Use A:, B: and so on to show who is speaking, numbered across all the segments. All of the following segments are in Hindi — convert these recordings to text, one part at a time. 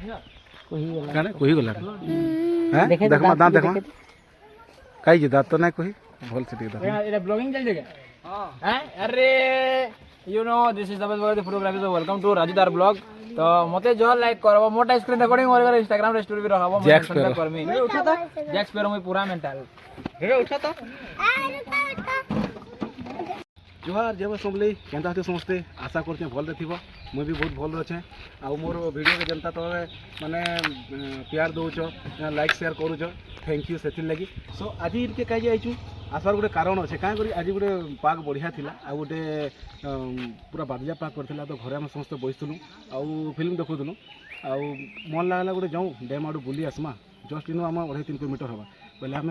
A: काने कोही गला हैं देखमा दांत देखमा काई जे दांत तो नहीं कोही भल से दांत
B: एटा ब्लॉगिंग चल जाएगा हां हैं अरे you know this is Debesh बगैर फोटोग्राफी सो वेलकम टू राजूदार ब्लॉग तो मते जो लाइक करबो मोटा स्क्रीन रिकॉर्डिंग और इंस्टाग्राम रे स्टोरी भी रखाबो मैं सेंड कर मी उठा था जैक्स पेरो मैं पूरा मेंटल रे उठा था
A: जोहार जब सबले केंता होते समझते आशा करते भल थिबो मुई भी बहुत भल अच्छे आ मोर वीडियो के जनता तो माने प्यार दउछ लाइक शेयर करूछ थैंक यू सेथिर लगी सो आज इनके कहि आइछु आसार गोटे कारण अच्छे कहीं करी आज गोटे पाग बढ़िया थिला आ गोटे पूरा बादिया पाग करथिला तो घरे हम समस्त बसिलु आ फिल्म देखुलु आ मन लागला गोटे जाऊँ डैम आड़ू बुली आसमा जस्ट इनो आम 2.5-3 किलोमीटर हवा बोले आम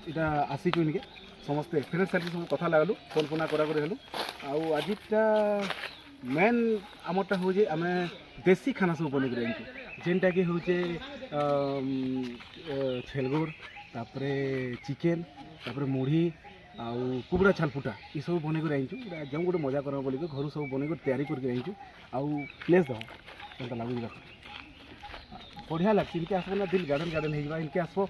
A: इटा आसीचु इनके समस्ते फ्रेंड सर्कल सब कथा लागलु फोन फोना करा कर हेलु आ आजिटा मेन आमरटा हूँ आम देसी खाना सब बन कर जेनटा कि हूँ छेलगुड़ तापर चिकेन तापर मुढ़ी आउ कुबड़ा छालफुटा ये सब बन कर आईचु जो गोटे मजा कर बोलिक घर सब बन कर तैयारी करके आईचु आउ प्लेस दो केनता लगुच बढ़िया लगे इनके आसब ना दिल गार्डन गार्डन हो इनके आसब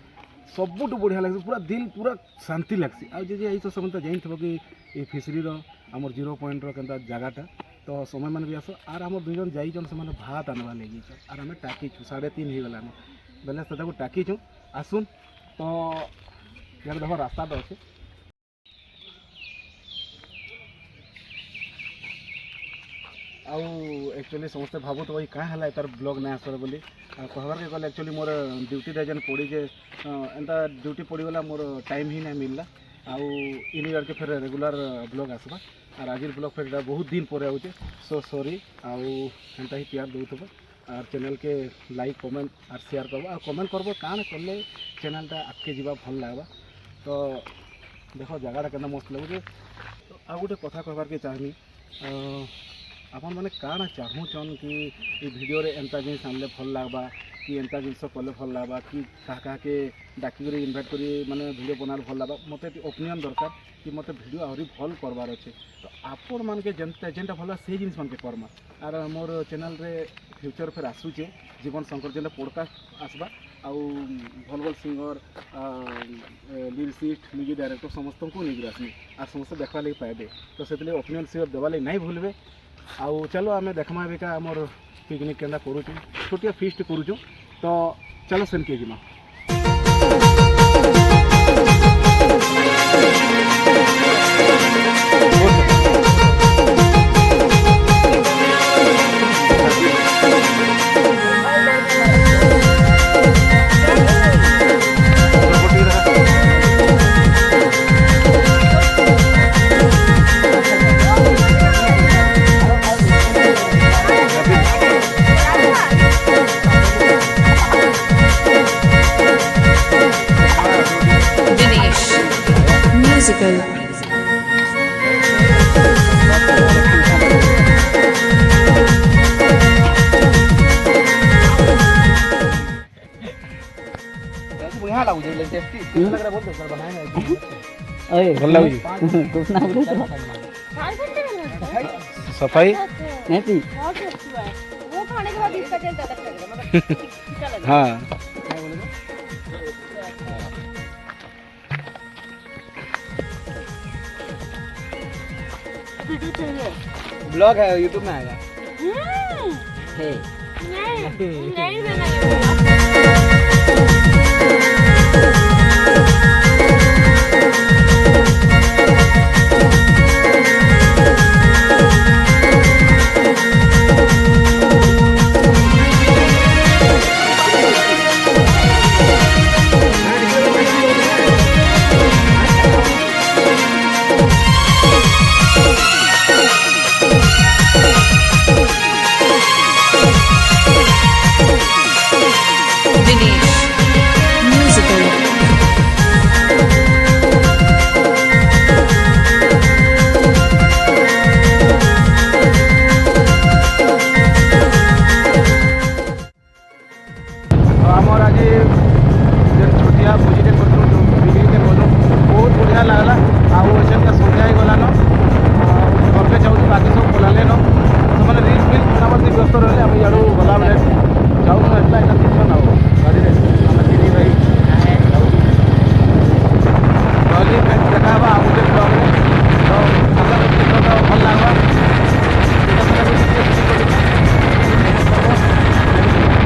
A: सबुठ बढ़िया लगे पूरा दिल पूरा शांति लग्सी आजी आई समझते जान थो कि ये फिशरी आम 0 पॉइंट के जगहटा तो समय मान भी आस आर आम 2 जन जाइछन से भात आनवा लगे आर आम टाकीचु 3:30 हो गला बेले से टाकीचु आसुन तो यार देखो रास्ता तो अच्छे आउ एक्चुअली समस्ते भावुत भाई क्या है तार ब्लॉग नहीं आसर बोली कहबार के गले एक्चुअली मोर ड्यूटी जेन पड़ी जे एंता ड्यूटी पड़ीगला मोर टाइम ही नहीं मिलला आउ इन ईयर के फिर रेगुलर ब्लॉग आसबा और आज ब्लॉग फिर बहुत दिन पर आउे सो सॉरी आउ एंता ही प्यार दौथब और चैनल के लाइक कमेंट और शेयर करब और कमेंट करब कान कले चैनलटा आगे जीवा भल लगवा तो देख जगह के मस्त लगे तो आ गोटे कथा कहबार के चाहनी आपन मैंने काना चाहूचन कि ये वीडियो रे एंता जिनिस आनले भल लगवा कि एंता जिनस कले भल लगवा कि क्या के डाकी इनभाइट करी माने वीडियो बनार भल लगवा मत ओपिनियन दरकार कि मत वीडियो आहरी भल करवार अच्छे तो आपण मान के जेनटा भल से जिनिस मान के करमा और मोर चैनल रे फ्यूचर फिर आसूचे जीवन शंकर जेनटा पॉडकास्ट आसबा आउ भल भल सिंगर लिरिसिस्ट म्यूजिक डायरेक्टर समस्त को नहीं आसमी और समस्त देखा लगे पाइबे तो से ओपिनियन शेयर देवा लगे नहीं भूलबे आउ चलो आम देखमा बेका आमर पिकनिक केन्दा करूँ छोटिया फिस्ट करूँ तो चलो सेन के जिमा
C: musical
B: बढ़िया लागू जे टेस्टी लग रहा बहुत बेकार बनाए हैं
A: ओए भल लागू
C: कुछ ना बोले तो
A: सफाई
C: नहीं थी
D: वो खाने के बाद इसका टेस्ट अलग लगेगा
A: हाँ
B: ब्लॉग है यूट्यूब में आएगा
C: हे
D: नहीं नहीं